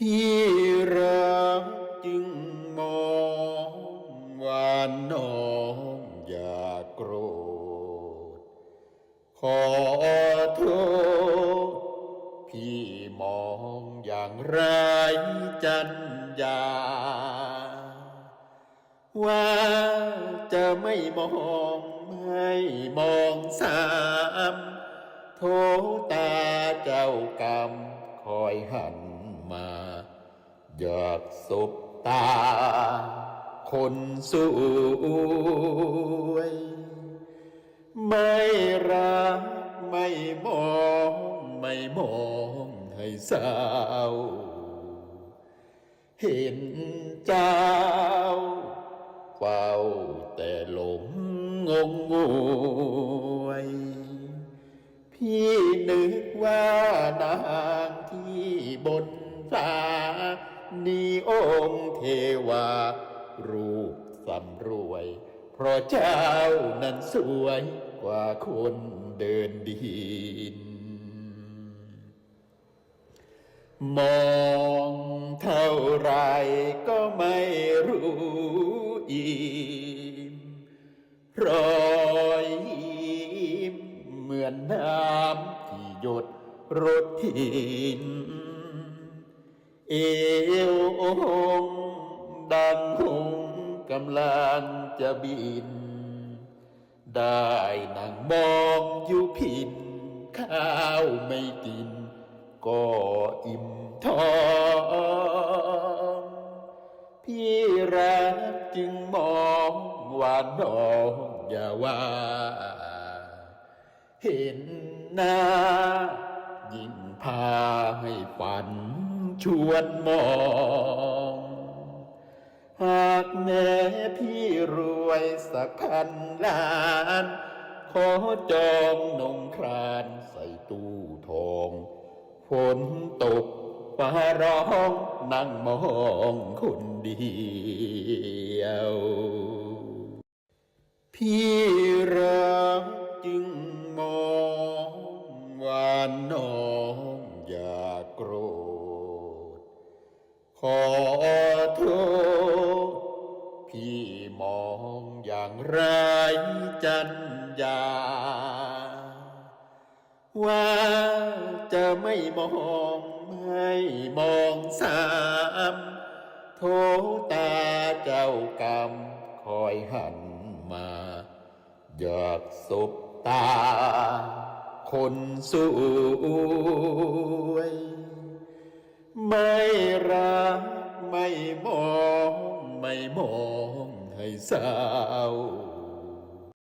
พี่รักจึงมองว่าน้องอย่าโกรธขอโทษพี่มองอย่างไรจัญญาว่าจะไม่มองไม่มองซ้ำโทตาเจ้ากรรมคอยหันมาอยากสบตาคนสวยไม่รักไม่มองไม่มองให้เศร้าเห็นเจ้าเฝ้าแต่หลงงงงวยพี่นึกว่านางที่บนฟ้านี่องค์เทวารูปสำรวยเพราะเจ้านั้นสวยกว่าคนเดินดินมองเท่าไรก็ไม่รู้อิ่มรอยยิ้มเหมือนน้ำที่หยดรดถิ่นเอวองดังหงกำลังจะบินได้นั่งมองอยู่พินข้าวไม่กินก็อิ่มท้องพี่รักจึงมองว่าน้องอย่าว่าเห็นหน้ายิ่งพาให้ฝันชวนมองหากแม้พี่รวยสักพันล้านขอจองนงครานใส่ตู้ทองฝนตกฟ้าร้องนั่งมองคนเดียวพี่รักจึงมองว่าน้องอย่าโกรธขอโทษพี่มองอย่างไรจัญญาว่าจะไม่มองไม่มองซ้ำโทตาเจ้ากรรมคอยหันมาอยากสบตาคนสวยไม่รักไม่มองไม่มองให้เศร้า